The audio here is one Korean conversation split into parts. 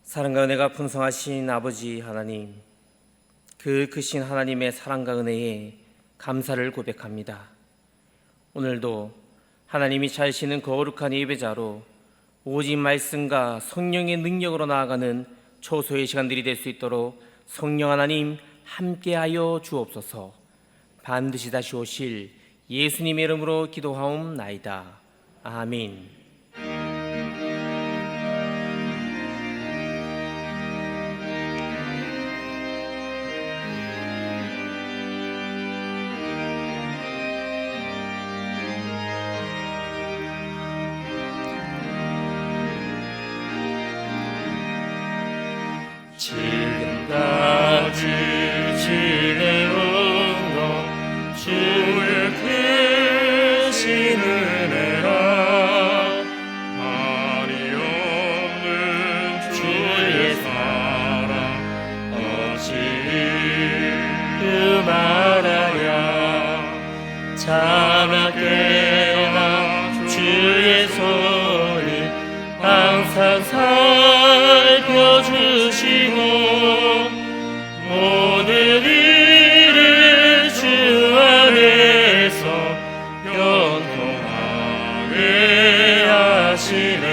사랑과 은혜가 풍성하신 아버지 하나님, 그 크신 하나님의 사랑과 은혜에 감사를 고백합니다. 오늘도 하나님이 차리시는 거룩한 예배자로 오직 말씀과 성령의 능력으로 나아가는 초소의 시간들이 될 수 있도록 성령 하나님 함께하여 주옵소서. 반드시 다시 오실 예수님의 이름으로 기도하옵나이다. 아멘. 지금까지 지내온 것 주의 크신 은혜라 말이 없는 주의 사랑 어찌 그 말하랴 자나 깨나 주의 손이 항상 살펴주시고 모든 일을 주 안에서 형통하게 하시네.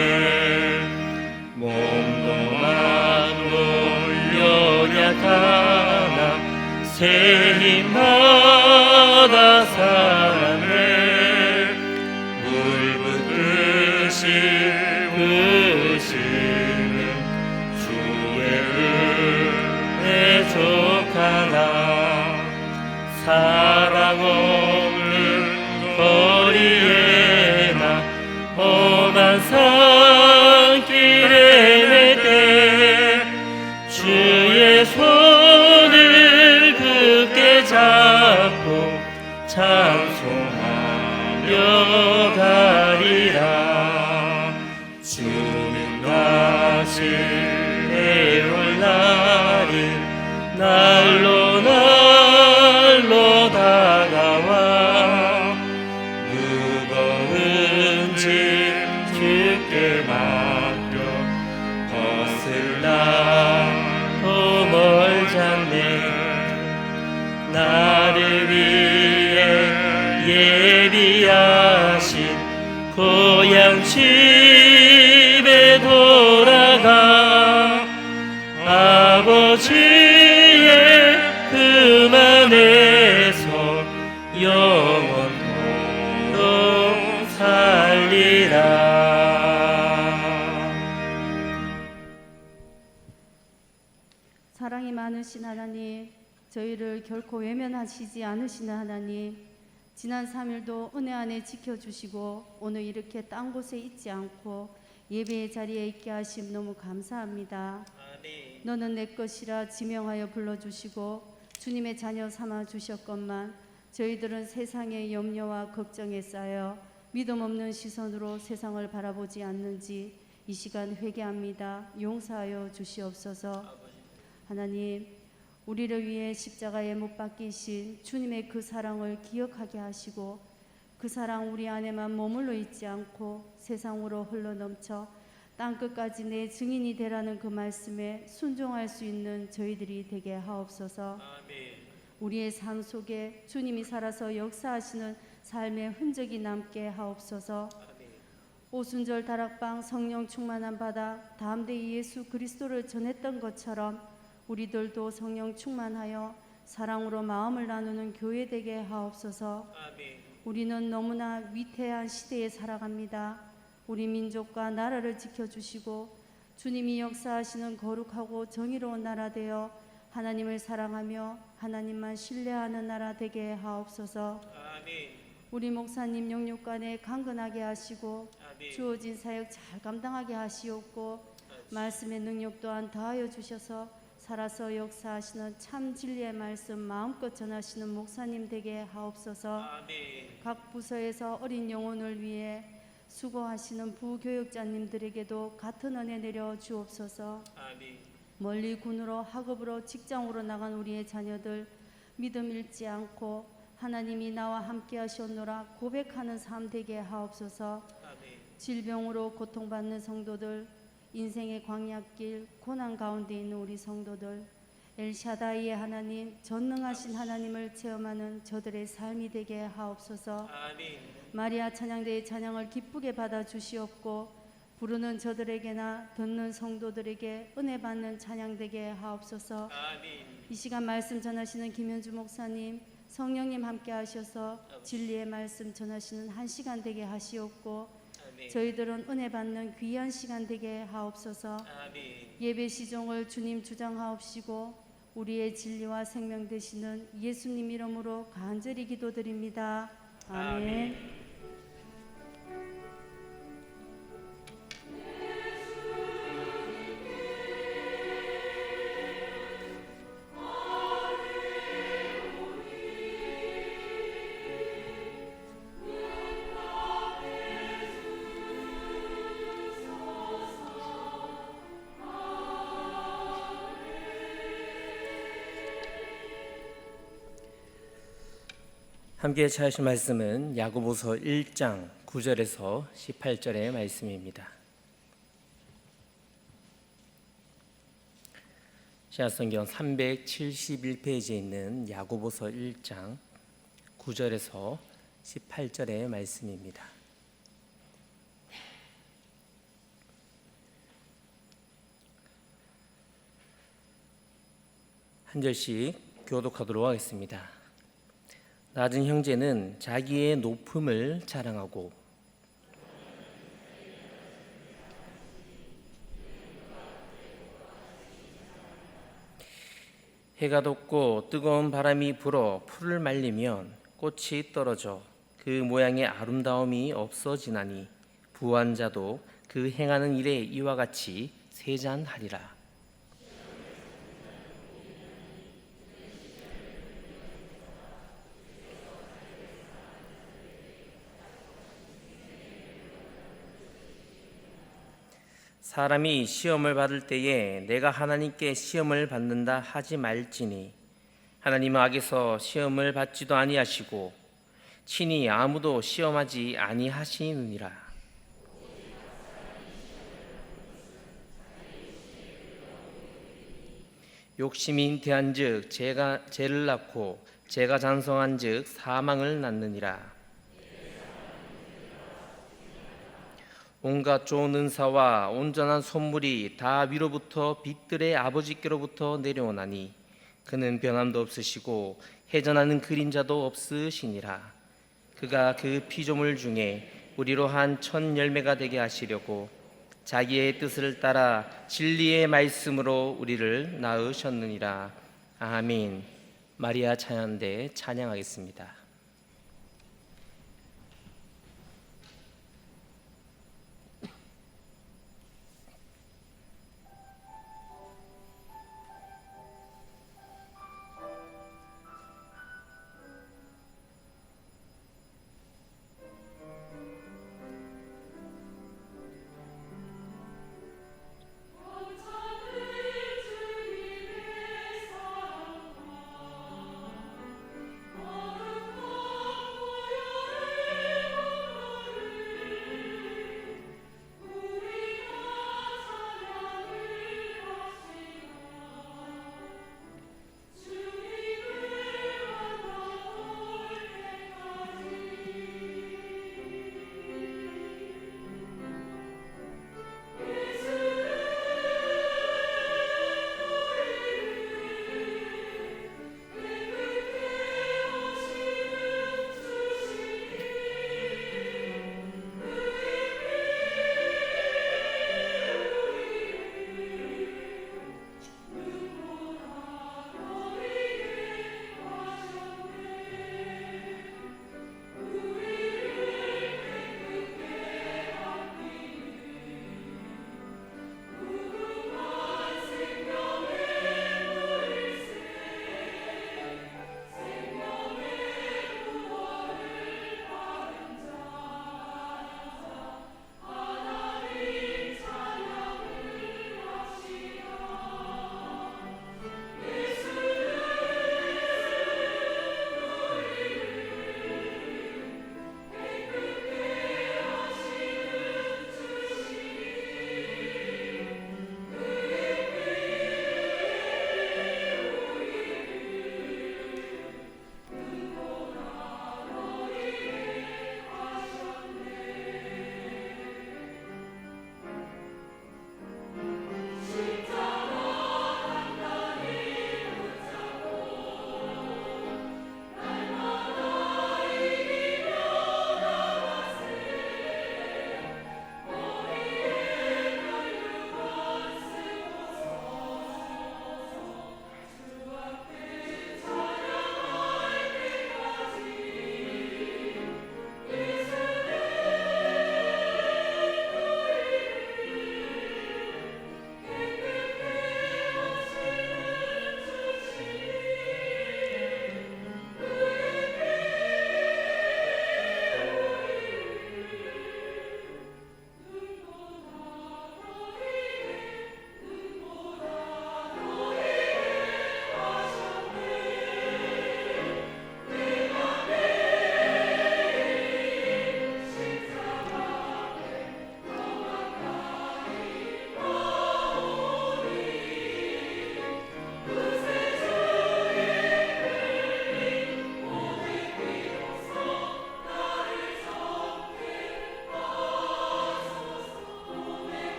몸도 마음도 연약하나 새 힘마다 살았네. 물 붓듯이 부으시는 주의 은혜 족하나 사랑 없는 거리에나 험한 산길에 낼 때 주의 손을 굳게 잡고 찬송하며 가리라. 주님 다시 해올 날이 날로 날로 다가와 무거운 짐 주께 맡겨 벗을 날도 멀잖네. 나를 위해 예비하신 고향 집에 돌아가 아버지의 품 안에서 영원토록 살리라. 사랑이 많으신 하나님, 저희를 결코 외면하시지 않으시는 하나님, 지난 3일도 은혜 안에 지켜주시고 오늘 이렇게 딴 곳에 있지 않고 예배의 자리에 있게 하심 너무 감사합니다. 너는 내 것이라 지명하여 불러주시고 주님의 자녀 삼아주셨건만 저희들은 세상의 염려와 걱정에 쌓여 믿음 없는 시선으로 세상을 바라보지 않는지 이 시간 회개합니다. 용서하여 주시옵소서. 하나님, 우리를 위해 십자가에 못 박히신 주님의 그 사랑을 기억하게 하시고 그 사랑 우리 안에만 머물러 있지 않고 세상으로 흘러넘쳐 땅끝까지 내 증인이 되라는 그 말씀에 순종할 수 있는 저희들이 되게 하옵소서. 우리의 삶 속에 주님이 살아서 역사하시는 삶의 흔적이 남게 하옵소서. 오순절 다락방 성령 충만한 바다 담대히 예수 그리스도를 전했던 것처럼 우리들도 성령 충만하여 사랑으로 마음을 나누는 교회 되게 하옵소서. 우리는 너무나 위태한 시대에 살아갑니다. 우리 민족과 나라를 지켜주시고 주님이 역사하시는 거룩하고 정의로운 나라 되어 하나님을 사랑하며 하나님만 신뢰하는 나라 되게 하옵소서. 우리 목사님 영육간에 강건하게 하시고 주어진 사역 잘 감당하게 하시옵고 말씀의 능력 또한 더하여 주셔서 살아서 역사하시는 참 진리의 말씀 마음껏 전하시는 목사님 되게 하옵소서. 각 부서에서 어린 영혼을 위해 수고하시는 부교육자님들에게도 같은 은혜 내려 주옵소서. 멀리 군으로 학업으로 직장으로 나간 우리의 자녀들 믿음 잃지 않고 하나님이 나와 함께 하셨노라 고백하는 삶 되게 하옵소서. 질병으로 고통받는 성도들 인생의 광야길 고난 가운데 있는 우리 성도들, 엘샤다이의 하나님, 전능하신 하나님을 체험하는 저들의 삶이 되게 하옵소서. 마리아 찬양대의 찬양을 기쁘게 받아 주시옵고 부르는 저들에게나 듣는 성도들에게 은혜 받는 찬양 되게 하옵소서. 이 시간 말씀 전하시는 김현주 목사님, 성령님 함께 하셔서 진리의 말씀 전하시는 한 시간 되게 하시옵고 저희들은 은혜 받는 귀한 시간 되게 하옵소서. 예배 시종을 주님 주장하옵시고 우리의 진리와 생명 되시는 예수님 이름으로 간절히 기도드립니다. 아멘. 함께 찾으실 말씀은 야고보서 1장 9절에서 18절의 말씀입니다. 신약성경 371페이지에 있는 야고보서 1장 9절에서 18절의 말씀입니다. 한 절씩 교독하도록 하겠습니다. 낮은 형제는 자기의 높음을 자랑하고 해가 돋고 뜨거운 바람이 불어 풀을 말리면 꽃이 떨어져 그 모양의 아름다움이 없어지나니 부한 자도 그 행하는 일에 이와 같이 세잔하리라. 사람이 시험을 받을 때에 내가 하나님께 시험을 받는다 하지 말지니 하나님은 악에서 시험을 받지도 아니하시고 친히 아무도 시험하지 아니하시느니라. 욕심이 잉태한즉 죄를 낳고 죄가 장성한즉 사망을 낳느니라. 온갖 좋은 은사와 온전한 선물이 다 위로부터 빛들의 아버지께로부터 내려오나니 그는 변함도 없으시고 해전하는 그림자도 없으시니라. 그가 그 피조물 중에 우리로 한 첫 열매가 되게 하시려고 자기의 뜻을 따라 진리의 말씀으로 우리를 낳으셨느니라. 아멘. 마리아 찬양대 찬양하겠습니다.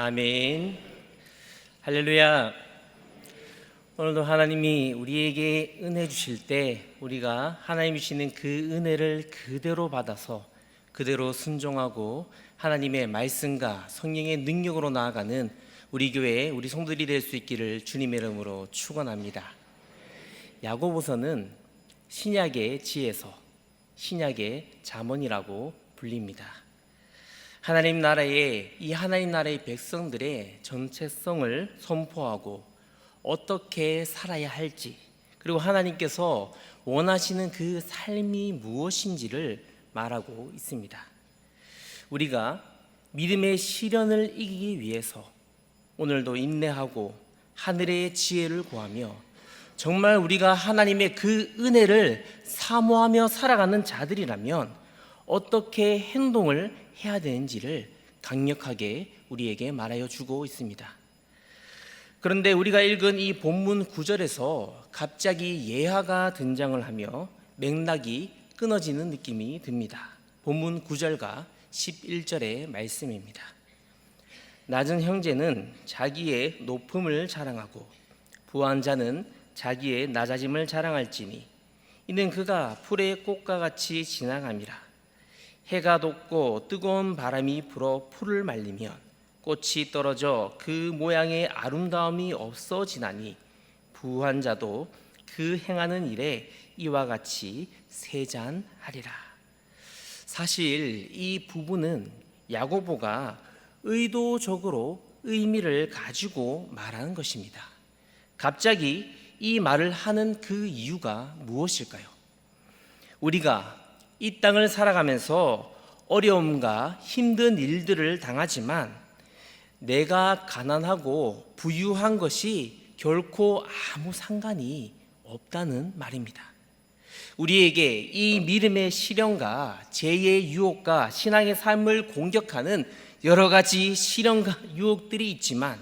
아멘. 할렐루야. 오늘도 하나님이 우리에게 은혜 주실 때 우리가 하나님이 주시는 그 은혜를 그대로 받아서 그대로 순종하고 하나님의 말씀과 성령의 능력으로 나아가는 우리 교회 우리 성도들이 될 수 있기를 주님의 이름으로 축원합니다. 야고보서는 신약의 지혜서, 신약의 잠언이라고 불립니다. 하나님 나라의 백성들의 정체성을 선포하고 어떻게 살아야 할지, 그리고 하나님께서 원하시는 그 삶이 무엇인지를 말하고 있습니다. 우리가 믿음의 시련을 이기기 위해서 오늘도 인내하고 하늘의 지혜를 구하며 정말 우리가 하나님의 그 은혜를 사모하며 살아가는 자들이라면 어떻게 행동을 해야 되는지를 강력하게 우리에게 말하여 주고 있습니다. 그런데 우리가 읽은 이 본문 9절에서 갑자기 예화가 등장을 하며 맥락이 끊어지는 느낌이 듭니다. 본문 9절과 11절의 말씀입니다. 낮은 형제는 자기의 높음을 자랑하고 부한 자는 자기의 낮아짐을 자랑할지니 이는 그가 풀의 꽃과 같이 지나감이라. 해가 돋고 뜨거운 바람이 불어 풀을 말리면 꽃이 떨어져 그 모양의 아름다움이 없어지나니 부한 자도 그 행하는 일에 이와 같이 세잔하리라. 사실 이 부분은 야고보가 의도적으로 의미를 가지고 말하는 것입니다. 갑자기 이 말을 하는 그 이유가 무엇일까요? 우리가 이 땅을 살아가면서 어려움과 힘든 일들을 당하지만 내가 가난하고 부유한 것이 결코 아무 상관이 없다는 말입니다. 우리에게 이 믿음의 시련과 죄의 유혹과 신앙의 삶을 공격하는 여러 가지 시련과 유혹들이 있지만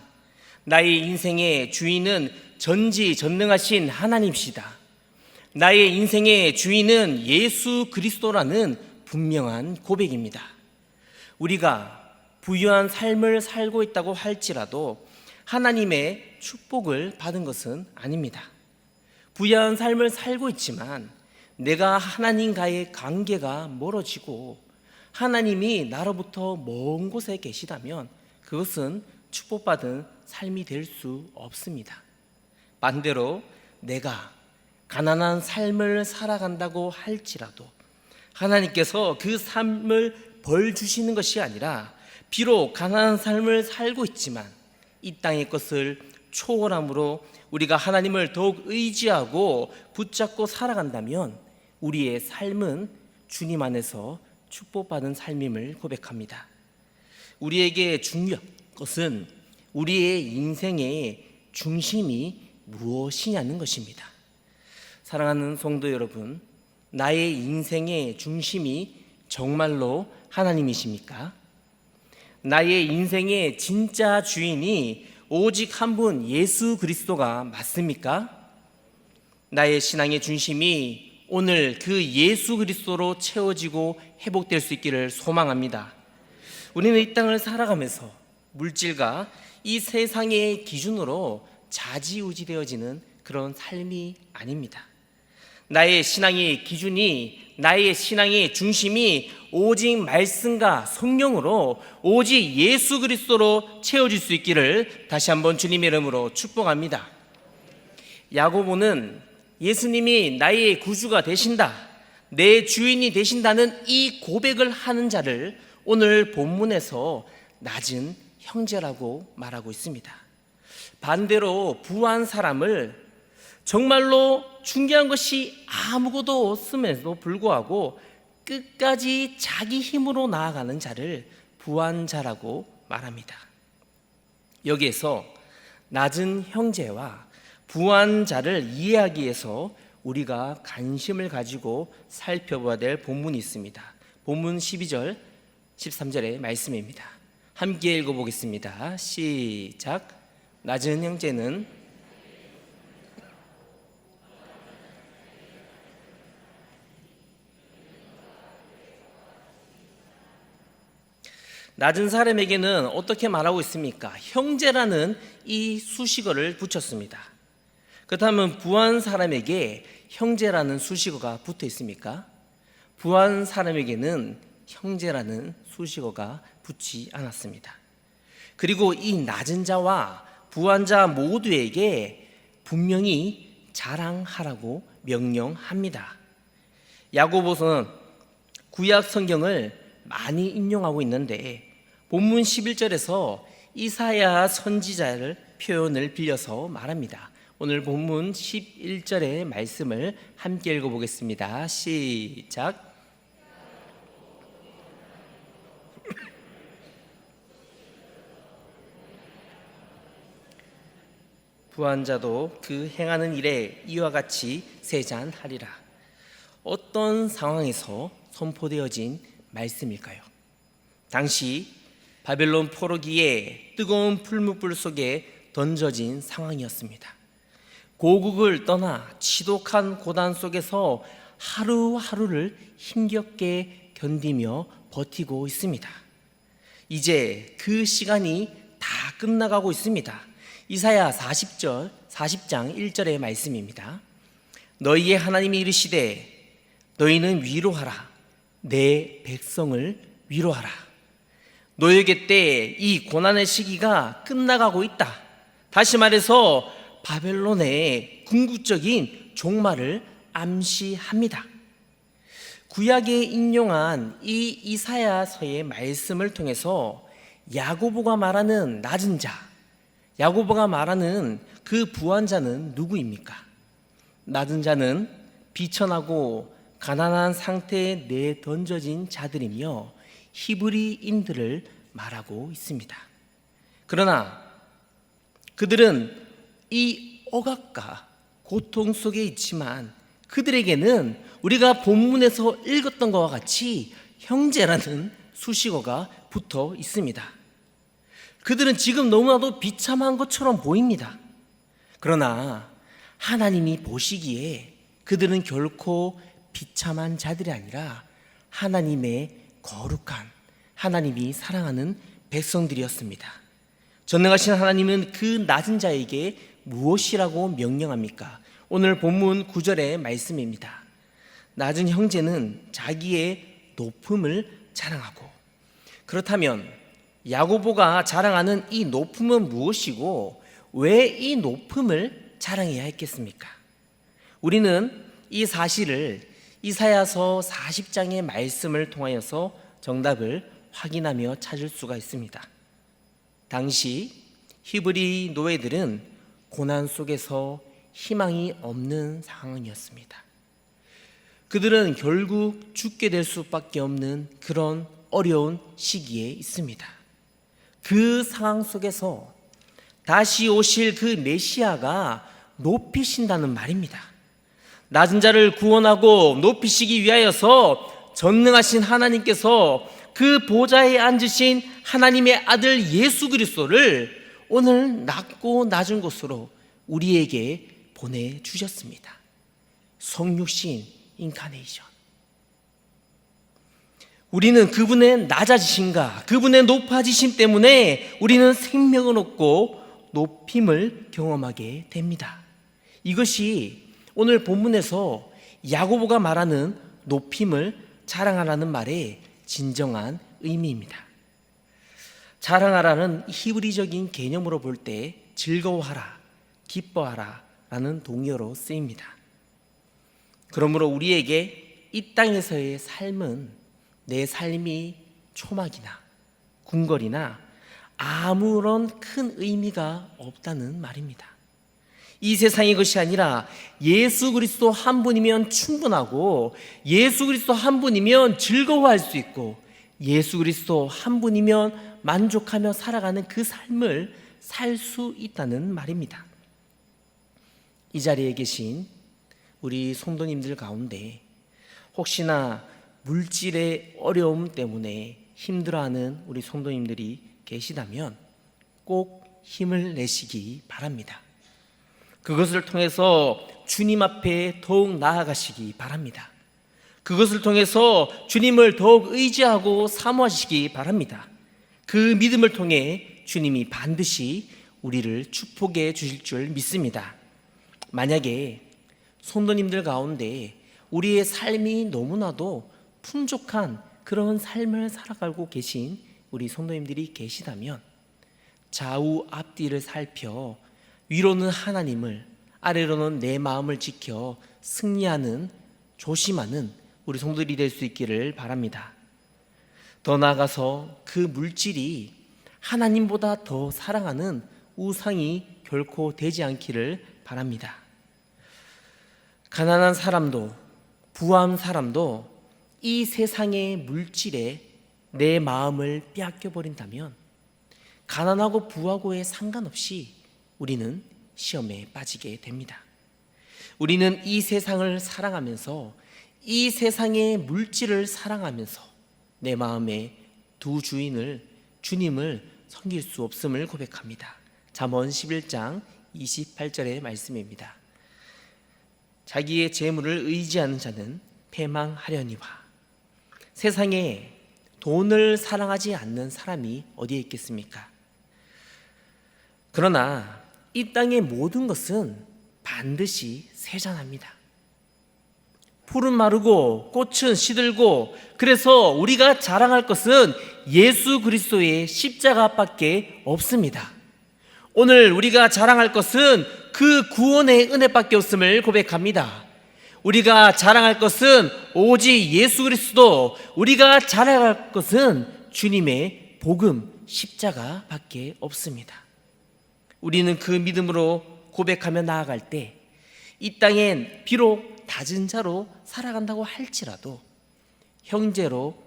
나의 인생의 주인은 전지전능하신 하나님이시다. 나의 인생의 주인은 예수 그리스도라는 분명한 고백입니다. 우리가 부유한 삶을 살고 있다고 할지라도 하나님의 축복을 받은 것은 아닙니다. 부유한 삶을 살고 있지만 내가 하나님과의 관계가 멀어지고 하나님이 나로부터 먼 곳에 계시다면 그것은 축복받은 삶이 될 수 없습니다. 반대로 내가 가난한 삶을 살아간다고 할지라도 하나님께서 그 삶을 벌 주시는 것이 아니라 비록 가난한 삶을 살고 있지만 이 땅의 것을 초월함으로 우리가 하나님을 더욱 의지하고 붙잡고 살아간다면 우리의 삶은 주님 안에서 축복받은 삶임을 고백합니다. 우리에게 중요한 것은 우리의 인생의 중심이 무엇이냐는 것입니다. 사랑하는 성도 여러분, 나의 인생의 중심이 정말로 하나님이십니까? 나의 인생의 진짜 주인이 오직 한 분 예수 그리스도가 맞습니까? 나의 신앙의 중심이 오늘 그 예수 그리스도로 채워지고 회복될 수 있기를 소망합니다. 우리는 이 땅을 살아가면서 물질과 이 세상의 기준으로 좌지우지되어지는 그런 삶이 아닙니다. 나의 신앙의 기준이, 나의 신앙의 중심이 오직 말씀과 성령으로 오직 예수 그리스도로 채워질 수 있기를 다시 한번 주님의 이름으로 축복합니다. 야고보는 예수님이 나의 구주가 되신다, 내 주인이 되신다는 이 고백을 하는 자를 오늘 본문에서 낮은 형제라고 말하고 있습니다. 반대로 부한 사람을 정말로 중요한 것이 아무것도 없음에도 불구하고 끝까지 자기 힘으로 나아가는 자를 부한 자라고 말합니다. 여기에서 낮은 형제와 부한 자를 이해하기 위해서 우리가 관심을 가지고 살펴봐야 될 본문이 있습니다. 본문 12절 13절의 말씀입니다. 함께 읽어보겠습니다. 시작. 낮은 형제는 낮은 사람에게는 어떻게 말하고 있습니까? 형제라는 이 수식어를 붙였습니다. 그렇다면 부한 사람에게 형제라는 수식어가 붙어 있습니까? 부한 사람에게는 형제라는 수식어가 붙지 않았습니다. 그리고 이 낮은 자와 부한 자 모두에게 분명히 자랑하라고 명령합니다. 야고보서는 구약 성경을 많이 인용하고 있는데 본문 11절에서 이사야 선지자를 표현을 빌려서 말합니다. 오늘 본문 11절의 말씀을 함께 읽어보겠습니다. 시작. 부한 자도 그 행하는 일에 이와 같이 세잔하리라. 어떤 상황에서 선포되어진 말씀일까요? 당시 바벨론 포로기에 뜨거운 풀무불 속에 던져진 상황이었습니다. 고국을 떠나 지독한 고단 속에서 하루하루를 힘겹게 견디며 버티고 있습니다. 이제 그 시간이 다 끝나가고 있습니다. 이사야 40장 1절의 말씀입니다. 너희의 하나님이 이르시되 너희는 위로하라. 내 백성을 위로하라. 노예계 때 이 고난의 시기가 끝나가고 있다. 다시 말해서 바벨론의 궁극적인 종말을 암시합니다. 구약에 인용한 이 이사야서의 말씀을 통해서 야고보가 말하는 낮은 자, 야고보가 말하는 그 부한 자는 누구입니까? 낮은 자는 비천하고 가난한 상태에 내던져진 자들이며 히브리인들을 말하고 있습니다. 그러나 그들은 이 억압과 고통 속에 있지만 그들에게는 우리가 본문에서 읽었던 것과 같이 형제라는 수식어가 붙어 있습니다. 그들은 지금 너무나도 비참한 것처럼 보입니다. 그러나 하나님이 보시기에 그들은 결코 비참한 자들이 아니라 하나님의 거룩한, 하나님이 사랑하는 백성들이었습니다. 전능하신 하나님은 그 낮은 자에게 무엇이라고 명령합니까? 오늘 본문 9절의 말씀입니다. 낮은 형제는 자기의 높음을 자랑하고, 그렇다면 야고보가 자랑하는 이 높음은 무엇이고 왜 이 높음을 자랑해야 했겠습니까? 우리는 이 사실을 이사야서 40장의 말씀을 통하여서 정답을 확인하며 찾을 수가 있습니다. 당시 히브리 노예들은 고난 속에서 희망이 없는 상황이었습니다. 그들은 결국 죽게 될 수밖에 없는 그런 어려운 시기에 있습니다. 그 상황 속에서 다시 오실 그 메시아가 높이신다는 말입니다. 낮은 자를 구원하고 높이시기 위하여서 전능하신 하나님께서 그 보좌에 앉으신 하나님의 아들 예수 그리스도를 오늘 낮고 낮은 곳으로 우리에게 보내주셨습니다. 성육신 인카네이션. 우리는 그분의 낮아지심과 그분의 높아지심 때문에 우리는 생명을 얻고 높임을 경험하게 됩니다. 이것이 오늘 본문에서 야고보가 말하는 높임을 자랑하라는 말의 진정한 의미입니다. 자랑하라는 히브리적인 개념으로 볼 때 즐거워하라, 기뻐하라 라는 동의어로 쓰입니다. 그러므로 우리에게 이 땅에서의 삶은 내 삶이 초막이나 궁궐이나 아무런 큰 의미가 없다는 말입니다. 이 세상의 것이 아니라 예수 그리스도 한 분이면 충분하고 예수 그리스도 한 분이면 즐거워할 수 있고 예수 그리스도 한 분이면 만족하며 살아가는 그 삶을 살 수 있다는 말입니다. 이 자리에 계신 우리 성도님들 가운데 혹시나 물질의 어려움 때문에 힘들어하는 우리 성도님들이 계시다면 꼭 힘을 내시기 바랍니다. 그것을 통해서 주님 앞에 더욱 나아가시기 바랍니다. 그것을 통해서 주님을 더욱 의지하고 사모하시기 바랍니다. 그 믿음을 통해 주님이 반드시 우리를 축복해 주실 줄 믿습니다. 만약에 성도님들 가운데 우리의 삶이 너무나도 풍족한 그런 삶을 살아가고 계신 우리 성도님들이 계시다면 좌우 앞뒤를 살펴 위로는 하나님을, 아래로는 내 마음을 지켜 승리하는, 조심하는 우리 성도들이 될 수 있기를 바랍니다. 더 나아가서 그 물질이 하나님보다 더 사랑하는 우상이 결코 되지 않기를 바랍니다. 가난한 사람도 부한 사람도 이 세상의 물질에 내 마음을 빼앗겨 버린다면 가난하고 부하고에 상관없이 우리는 시험에 빠지게 됩니다. 우리는 이 세상을 사랑하면서 이 세상의 물질을 사랑하면서 내 마음의 두 주인을, 주님을 섬길 수 없음을 고백합니다. 잠언 11장 28절의 말씀입니다. 자기의 재물을 의지하는 자는 패망하려니와. 세상에 돈을 사랑하지 않는 사람이 어디에 있겠습니까? 그러나 이 땅의 모든 것은 반드시 세잔합니다. 풀은 마르고 꽃은 시들고, 그래서 우리가 자랑할 것은 예수 그리스도의 십자가밖에 없습니다. 오늘 우리가 자랑할 것은 그 구원의 은혜밖에 없음을 고백합니다. 우리가 자랑할 것은 오직 예수 그리스도, 우리가 자랑할 것은 주님의 복음 십자가밖에 없습니다. 우리는 그 믿음으로 고백하며 나아갈 때 이 땅엔 비록 낮은 자로 살아간다고 할지라도 형제로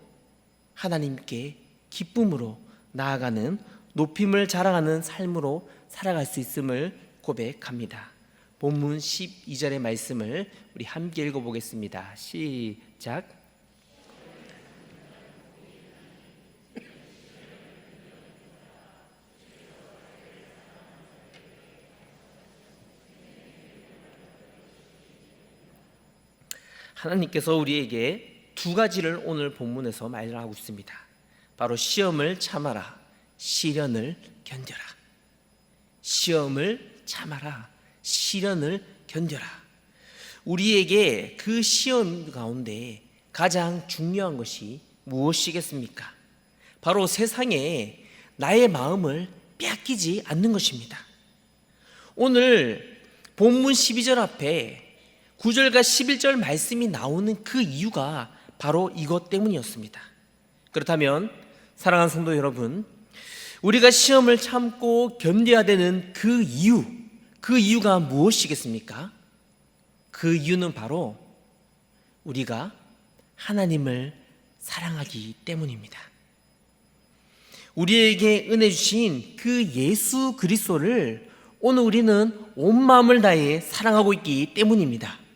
하나님께 기쁨으로 나아가는, 높임을 자랑하는 삶으로 살아갈 수 있음을 고백합니다. 본문 12절의 말씀을 우리 함께 읽어보겠습니다. 시작. 하나님께서 우리에게 두 가지를 오늘 본문에서 말하고 있습니다. 바로 시험을 참아라, 시련을 견뎌라. 시험을 참아라, 시련을 견뎌라. 우리에게 그 시험 가운데 가장 중요한 것이 무엇이겠습니까? 바로 세상에 나의 마음을 빼앗기지 않는 것입니다. 오늘 본문 12절 앞에 9절과 11절 말씀이 나오는 그 이유가 바로 이것 때문이었습니다. 그렇다면 사랑하는 성도 여러분, 우리가 시험을 참고 견뎌야 되는 그 이유가 무엇이겠습니까? 그 이유는 바로 우리가 하나님을 사랑하기 때문입니다. 우리에게 은혜 주신 그 예수 그리스도를 오늘 우리는 온 마음을 다해 사랑하고 있기 때문입니다.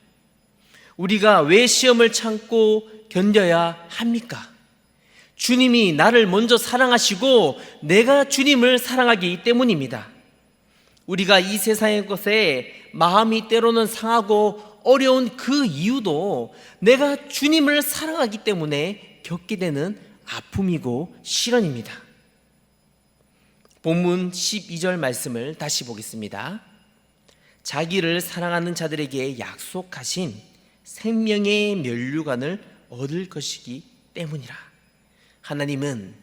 우리가 왜 시험을 참고 견뎌야 합니까? 주님이 나를 먼저 사랑하시고 내가 주님을 사랑하기 때문입니다. 우리가 이 세상의 것에 마음이 때로는 상하고 어려운 그 이유도 내가 주님을 사랑하기 때문에 겪게 되는 아픔이고 시련입니다. 본문 12절 말씀을 다시 보겠습니다. 자기를 사랑하는 자들에게 약속하신 생명의 면류관을 얻을 것이기 때문이라. 하나님은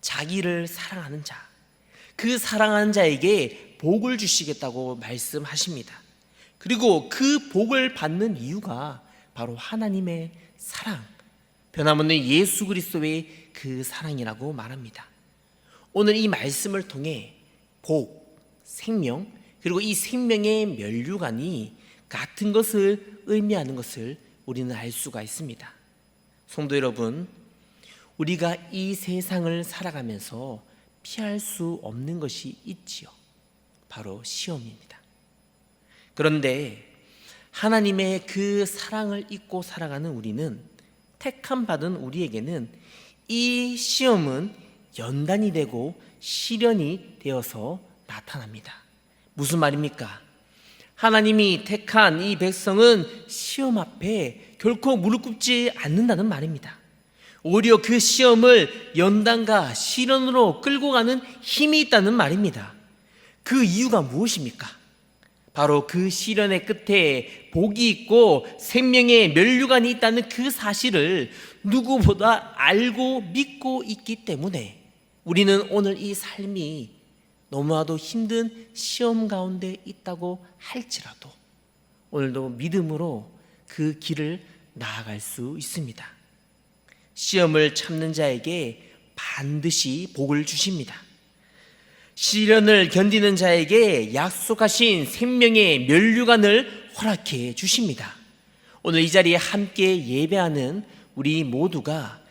자기를 사랑하는 자, 그 사랑하는 자에게 복을 주시겠다고 말씀하십니다. 그리고 그 복을 받는 이유가 바로 하나님의 사랑, 변함없는 예수 그리스도의 그 사랑이라고 말합니다. 오늘 이 말씀을 통해 복, 생명, 그리고 이 생명의 면류관이 같은 것을 의미하는 것을 우리는 알 수가 있습니다. 성도 여러분, 우리가 이 세상을 살아가면서 피할 수 없는 것이 있지요. 바로 시험입니다. 그런데 하나님의 그 사랑을 잊고 살아가는 우리는, 택함 받은 우리에게는 이 시험은 연단이 되고 시련이 되어서 나타납니다. 무슨 말입니까? 하나님이 택한 이 백성은 시험 앞에 결코 무릎 꿇지 않는다는 말입니다. 오히려 그 시험을 연단과 시련으로 끌고 가는 힘이 있다는 말입니다. 그 이유가 무엇입니까? 바로 그 시련의 끝에 복이 있고 생명의 면류관이 있다는 그 사실을 누구보다 알고 믿고 있기 때문에 우리는 오늘 이 삶이 너무나도 힘든 시험 가운데 있다고 할지라도 오늘도 믿음으로 그 길을 나아갈 수 있습니다. 시험을 참는 자에게 반드시 복을 주십니다. 시련을 견디는 자에게 약속하신 생명의 면류관을 허락해 주십니다. 오늘 이 자리에 함께 예배하는 우리 모두가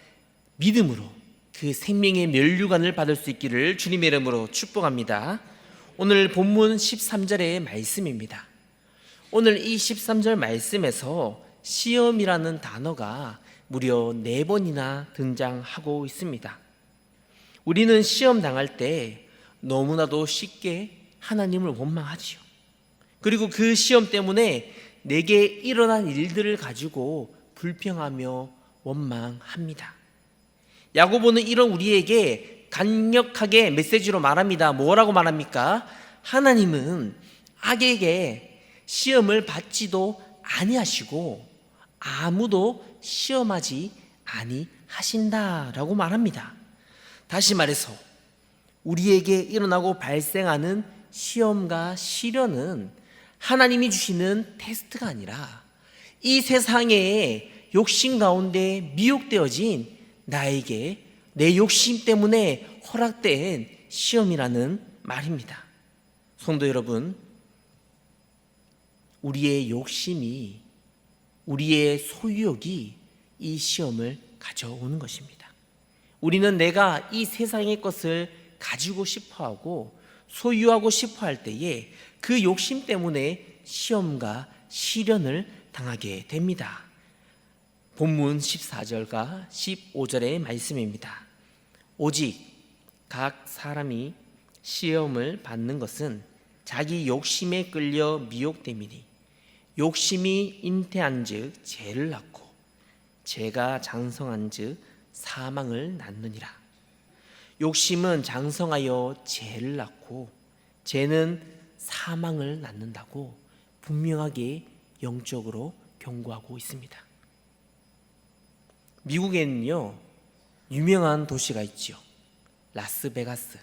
믿음으로 그 생명의 면류관을 받을 수 있기를 주님의 이름으로 축복합니다. 오늘 본문 13절의 말씀입니다. 오늘 이 13절 말씀에서 시험이라는 단어가 무려 4번이나 등장하고 있습니다. 우리는 시험 당할 때 너무나도 쉽게 하나님을 원망하지요. 그리고 그 시험 때문에 내게 일어난 일들을 가지고 불평하며 원망합니다. 야고보는 이런 우리에게 강력하게 메시지로 말합니다. 뭐라고 말합니까? 하나님은 악에게 시험을 받지도 아니하시고 아무도 시험하지 아니하신다라고 말합니다. 다시 말해서 우리에게 일어나고 발생하는 시험과 시련은 하나님이 주시는 테스트가 아니라 이 세상의 욕심 가운데 미혹되어진 나에게 내 욕심 때문에 허락된 시험이라는 말입니다. 성도 여러분, 우리의 욕심이, 우리의 소유욕이 이 시험을 가져오는 것입니다. 우리는 내가 이 세상의 것을 가지고 싶어하고 소유하고 싶어할 때에 그 욕심 때문에 시험과 시련을 당하게 됩니다. 본문 14절과 15절의 말씀입니다. 오직 각 사람이 시험을 받는 것은 자기 욕심에 끌려 미혹됨이니 욕심이 잉태한즉 죄를 낳고 죄가 장성한즉 사망을 낳느니라. 욕심은 장성하여 죄를 낳고 죄는 사망을 낳는다고 분명하게 영적으로 경고하고 있습니다. 미국에는요 유명한 도시가 있죠. 라스베가스.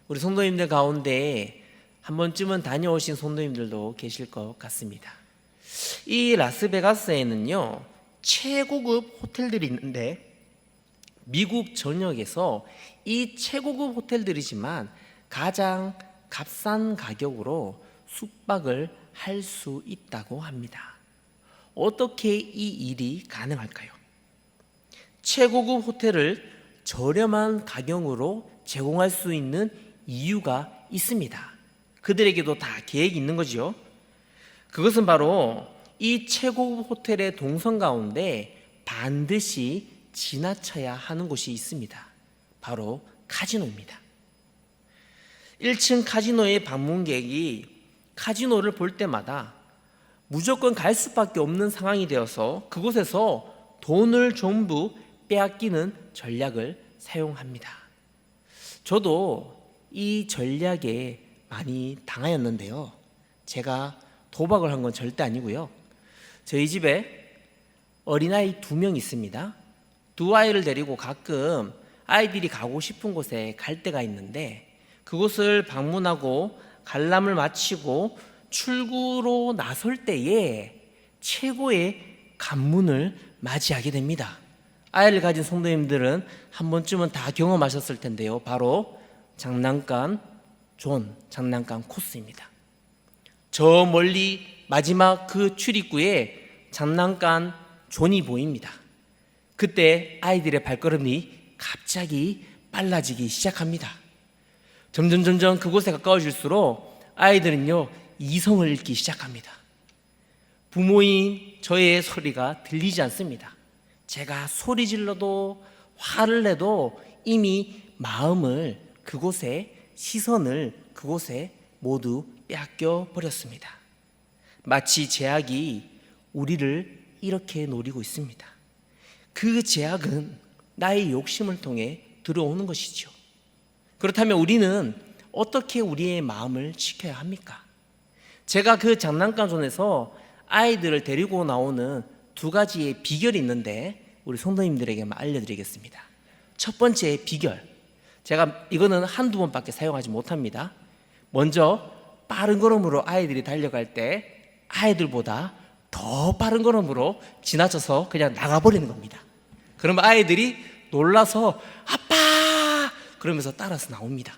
우리 성도님들 가운데 한 번쯤은 다녀오신 성도님들도 계실 것 같습니다. 이 라스베가스에는요 최고급 호텔들이 있는데 미국 전역에서 이 최고급 호텔들이지만 가장 값싼 가격으로 숙박을 할 수 있다고 합니다. 어떻게 이 일이 가능할까요? 최고급 호텔을 저렴한 가격으로 제공할 수 있는 이유가 있습니다. 그들에게도 다 계획이 있는 거죠. 그것은 바로 이 최고급 호텔의 동선 가운데 반드시 지나쳐야 하는 곳이 있습니다. 바로 카지노입니다. 1층 카지노의 방문객이 카지노를 볼 때마다 무조건 갈 수밖에 없는 상황이 되어서 그곳에서 돈을 전부 빼앗기는 전략을 사용합니다. 저도 이 전략에 많이 당하였는데요. 제가 도박을 한 건 절대 아니고요. 저희 집에 어린아이 2명 있습니다. 2아이를 데리고 가끔 아이들이 가고 싶은 곳에 갈 때가 있는데 그곳을 방문하고 관람을 마치고 출구로 나설 때에 최고의 관문을 맞이하게 됩니다. 아이를 가진 성도님들은 한 번쯤은 다 경험하셨을 텐데요. 바로 장난감 존, 장난감 코스입니다. 저 멀리 마지막 그 출입구에 장난감 존이 보입니다. 그때 아이들의 발걸음이 갑자기 빨라지기 시작합니다. 점점 그곳에 가까워질수록 아이들은요 이성을 잃기 시작합니다. 부모인 저의 소리가 들리지 않습니다. 제가 소리 질러도 화를 내도 이미 마음을 그곳에, 시선을 그곳에 모두 빼앗겨 버렸습니다. 마치 제약이 우리를 이렇게 노리고 있습니다. 그 제약은 나의 욕심을 통해 들어오는 것이죠. 그렇다면 우리는 어떻게 우리의 마음을 지켜야 합니까? 제가 그 장난감존에서 아이들을 데리고 나오는 두 가지의 비결이 있는데 우리 성도님들에게 알려드리겠습니다. 첫 번째 비결, 제가 이거는 한두 번밖에 사용하지 못합니다. 먼저 빠른 걸음으로 아이들이 달려갈 때 아이들보다 더 빠른 걸음으로 지나쳐서 그냥 나가버리는 겁니다. 그러면 아이들이 놀라서 아빠 그러면서 따라서 나옵니다.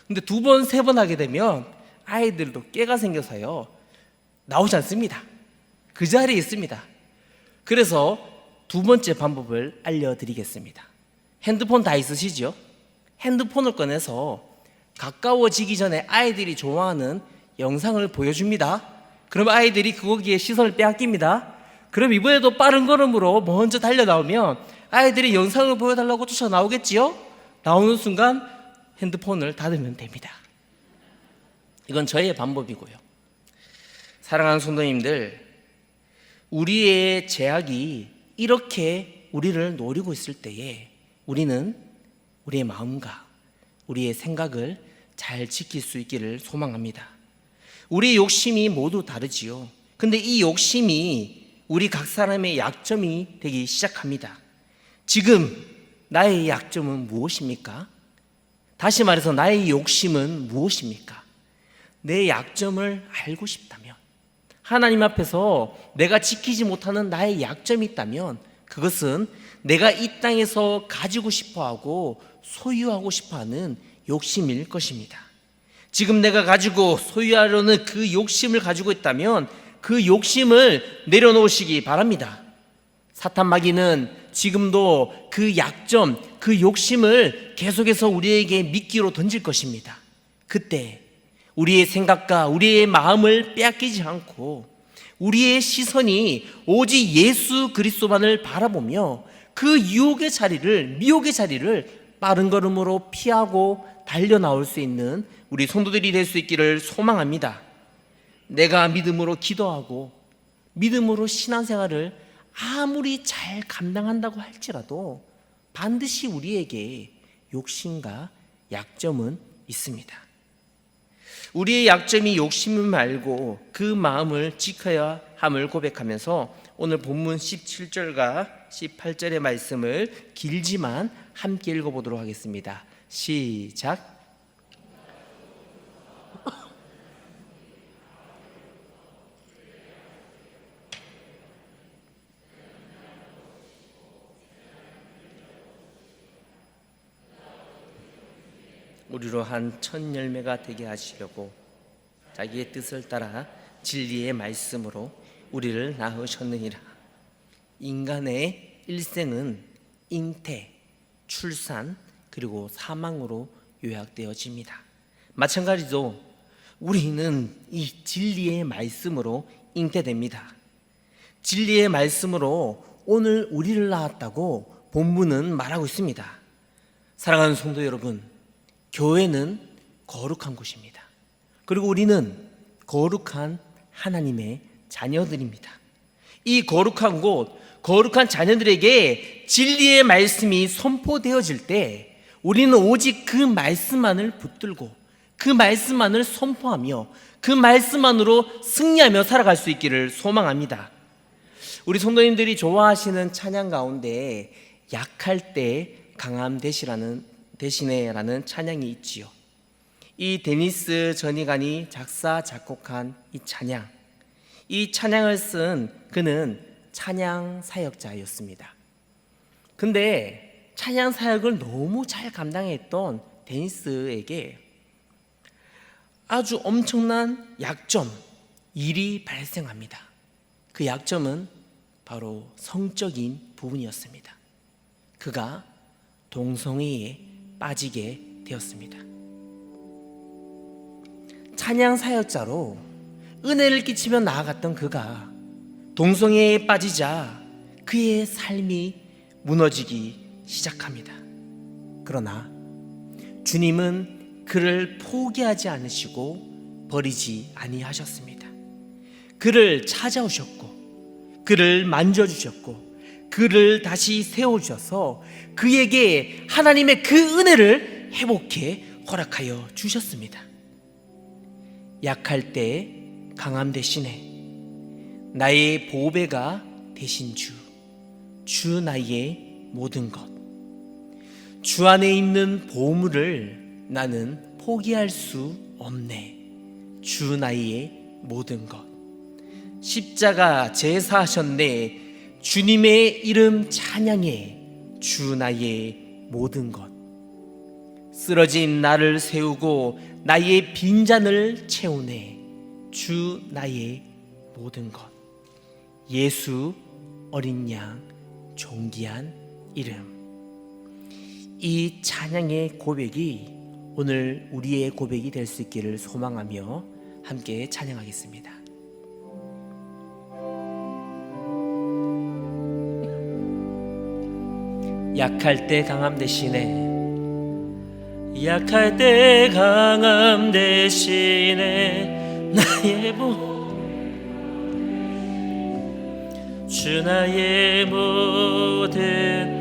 근데 두 번, 세 번 하게 되면 아이들도 깨가 생겨서요 나오지 않습니다. 그 자리에 있습니다. 그래서 두 번째 방법을 알려드리겠습니다. 핸드폰 다 있으시죠? 핸드폰을 꺼내서 가까워지기 전에 아이들이 좋아하는 영상을 보여줍니다. 그럼 아이들이 거기에 시선을 빼앗깁니다. 그럼 이번에도 빠른 걸음으로 먼저 달려 나오면 아이들이 영상을 보여달라고 쫓아 나오겠지요? 나오는 순간 핸드폰을 닫으면 됩니다. 이건 저의 방법이고요. 사랑하는 성도님들, 우리의 제약이 이렇게 우리를 노리고 있을 때에 우리는 우리의 마음과 우리의 생각을 잘 지킬 수 있기를 소망합니다. 우리의 욕심이 모두 다르지요. 근데 이 욕심이 우리 각 사람의 약점이 되기 시작합니다. 지금 나의 약점은 무엇입니까? 다시 말해서 나의 욕심은 무엇입니까? 내 약점을 알고 싶다면, 하나님 앞에서 내가 지키지 못하는 나의 약점이 있다면 그것은 내가 이 땅에서 가지고 싶어하고 소유하고 싶어하는 욕심일 것입니다. 지금 내가 가지고 소유하려는 그 욕심을 가지고 있다면 그 욕심을 내려놓으시기 바랍니다. 사탄 마귀는 지금도 그 약점, 그 욕심을 계속해서 우리에게 미끼로 던질 것입니다. 그때 우리의 생각과 우리의 마음을 빼앗기지 않고 우리의 시선이 오직 예수 그리스도만을 바라보며 그 유혹의 자리를, 미혹의 자리를 빠른 걸음으로 피하고 달려나올 수 있는 우리 성도들이 될 수 있기를 소망합니다. 내가 믿음으로 기도하고 믿음으로 신앙생활을 아무리 잘 감당한다고 할지라도 반드시 우리에게 욕심과 약점은 있습니다. 우리의 약점이 욕심을 알고 그 마음을 지켜야 함을 고백하면서 오늘 본문 17절과 18절의 말씀을 길지만 함께 읽어보도록 하겠습니다. 시작. 우리로 한 첫 열매가 되게 하시려고 자기의 뜻을 따라 진리의 말씀으로 우리를 낳으셨느니라. 인간의 일생은 잉태, 출산, 그리고 사망으로 요약되어집니다. 마찬가지로 우리는 이 진리의 말씀으로 잉태됩니다. 진리의 말씀으로 오늘 우리를 낳았다고 본문은 말하고 있습니다. 사랑하는 성도 여러분, 교회는 거룩한 곳입니다. 그리고 우리는 거룩한 하나님의 자녀들입니다. 이 거룩한 곳, 거룩한 자녀들에게 진리의 말씀이 선포되어질 때 우리는 오직 그 말씀만을 붙들고 그 말씀만을 선포하며 그 말씀만으로 승리하며 살아갈 수 있기를 소망합니다. 우리 성도님들이 좋아하시는 찬양 가운데 약할 때 강함 대신에라는 찬양이 있지요. 이 데니스 전이간이 작사 작곡한 이 찬양을 쓴 그는 찬양 사역자였습니다. 근데 찬양 사역을 너무 잘 감당했던 데니스에게 아주 엄청난 약점, 일이 발생합니다. 그 약점은 바로 성적인 부분이었습니다. 그가 동성애에 빠지게 되었습니다. 찬양 사역자로 은혜를 끼치며 나아갔던 그가 동성애에 빠지자 그의 삶이 무너지기 시작합니다. 그러나 주님은 그를 포기하지 않으시고 버리지 아니하셨습니다. 그를 찾아오셨고 그를 만져주셨고 그를 다시 세워주셔서 그에게 하나님의 그 은혜를 회복해 허락하여 주셨습니다. 약할 때 강함 대신에 나의 보배가 되신 주 나의 모든 것, 주 안에 있는 보물을 나는 포기할 수 없네. 주 나의 모든 것, 십자가 제사하셨네. 주님의 이름 찬양해. 주 나의 모든 것, 쓰러진 나를 세우고 나의 빈잔을 채우네. 주 나의 모든 것, 예수 어린 양 존귀한 이름. 이 찬양의 고백이 오늘 우리의 고백이 될 수 있기를 소망하며 함께 찬양하겠습니다. 약할 때 강함 대신에, 약할 때 강함 대신에 나의 주 나의 모든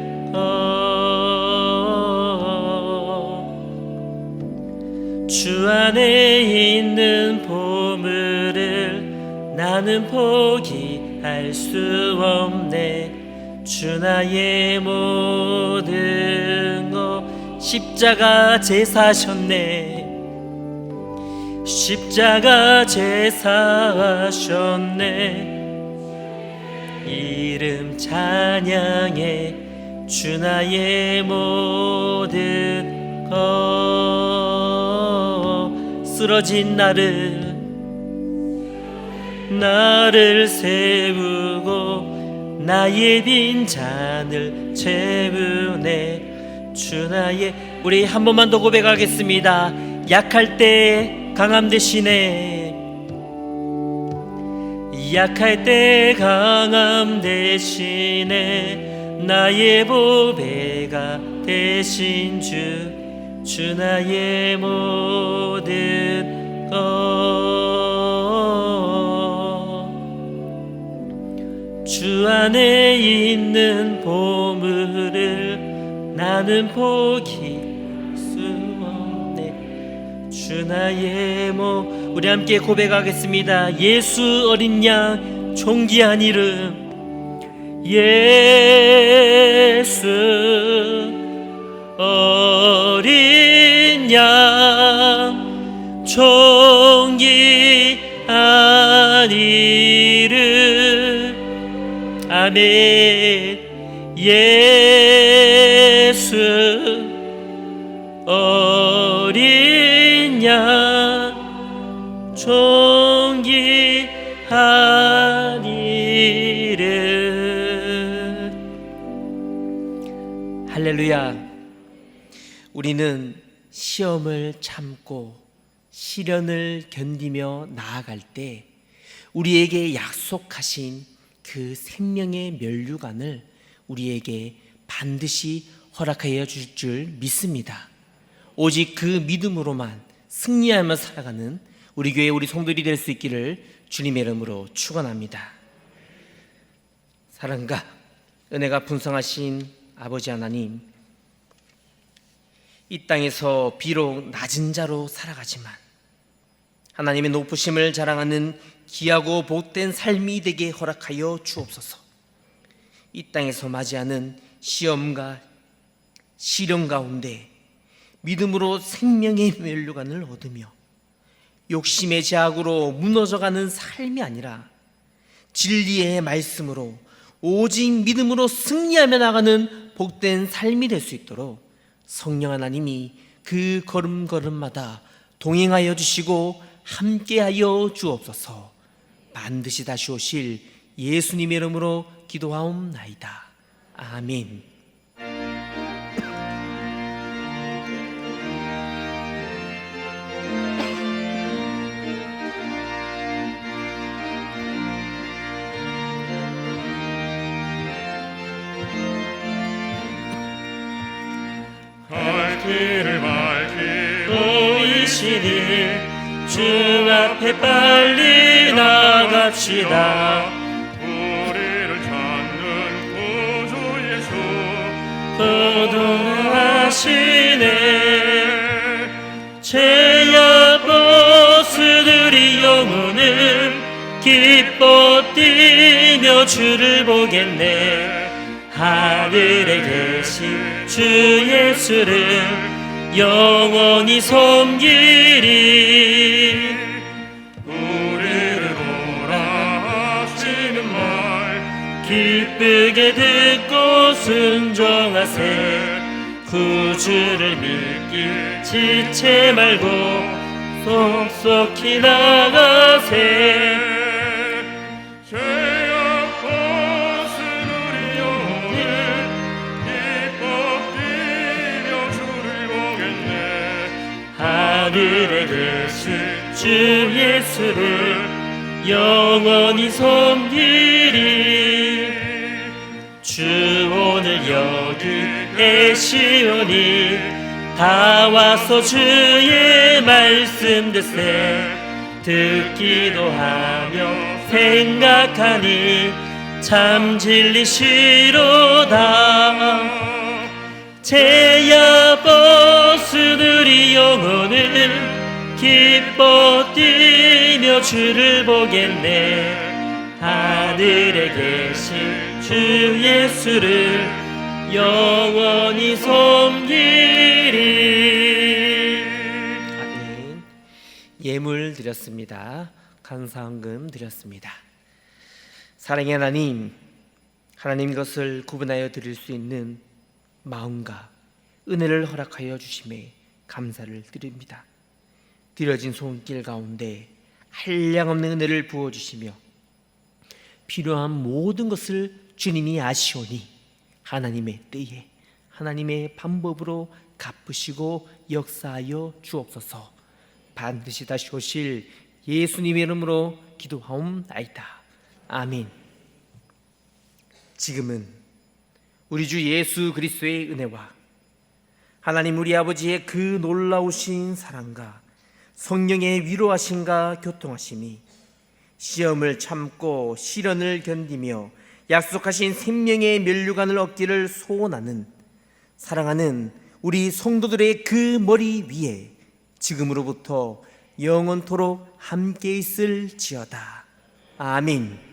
주 안에 있는 보물을 나는 포기할 수 없네. 주 나의 모든 것, 십자가 제사하셨네. 십자가 제사하셨네. 이름 찬양해. 주 나의 모든 것, 쓰러진 나를 세우고 나의 빈잔을 채우네. 주 나의, 우리 한 번만 더 고백하겠습니다. 약할 때 강함 대신에, 약할 때 강함 대신에 나의 보배가 되신 주 나의 모든 것, 주 안에 있는 보물을 나는 포기할 수 없네. 주 나의 우리 함께 고백하겠습니다. 예수 어린 양 존귀한 이름, 예수 어린 양 존귀한 이름, 아멘. 예수 어린 양 존귀한 이름. 할렐루야. 우리는 시험을 참고 시련을 견디며 나아갈 때 우리에게 약속하신 그 생명의 면류관을 우리에게 반드시 허락하여 주실 줄 믿습니다. 오직 그 믿음으로만 승리하며 살아가는 우리 교회 우리 성도들이 될 수 있기를 주님의 이름으로 축원합니다. 사랑과 은혜가 풍성하신 아버지 하나님, 이 땅에서 비록 낮은 자로 살아가지만 하나님의 높으심을 자랑하는 귀하고 복된 삶이 되게 허락하여 주옵소서. 이 땅에서 맞이하는 시험과 시련 가운데 믿음으로 생명의 면류관을 얻으며 욕심의 제약으로 무너져가는 삶이 아니라 진리의 말씀으로 오직 믿음으로 승리하며 나가는 복된 삶이 될 수 있도록 성령 하나님이 그 걸음걸음마다 동행하여 주시고 함께하여 주옵소서. 반드시 다시 오실 예수님의 이름으로 기도하옵나이다. 아멘. 갈 길을 보이시니 주 앞에 빨리 나갑시다. 우리를 찾는 도돌아하시네. 죄악 보스들이 영혼은 기뻐 뛰며 주를 보겠네. 하늘에 계신 주 예수를 영원히 섬기리. 우리를 보라 하시는 말 기쁘게 듣고 순종하세. 구주를 믿기 지체 말고 속속히 나가세. 죄악 벗은 우리 영혼을 기뻐 뛰며 주를 보겠네. 하늘에 계신 주 예수를 영원히 섬기리. 주 오늘 여기 계시오니 다 와서 주의 말씀 듣세. 듣기도 하며 생각하니 참 진리시로다. 죄악 벗은 우리 영혼은 기뻐 뛰며 주를 보겠네. 하늘에 계신 주 예수를 영원히 섬기리. 아멘. 예물 드렸습니다. 감사헌금 드렸습니다. 사랑의 하나님, 하나님 것을 구분하여 드릴 수 있는 마음과 은혜를 허락하여 주심에 감사를 드립니다. 드려진 손길 가운데 한량없는 은혜를 부어주시며 필요한 모든 것을 주님이 아시오니 하나님의 때에 하나님의 방법으로 갚으시고 역사하여 주옵소서. 반드시 다시 오실 예수님의 이름으로 기도하옵나이다. 아멘. 지금은 우리 주 예수 그리스도의 은혜와 하나님 우리 아버지의 그 놀라우신 사랑과 성령의 위로하심과 교통하심이 시험을 참고 시련을 견디며 약속하신 생명의 면류관을 얻기를 소원하는 사랑하는 우리 성도들의 그 머리 위에 지금으로부터 영원토록 함께 있을지어다. 아멘.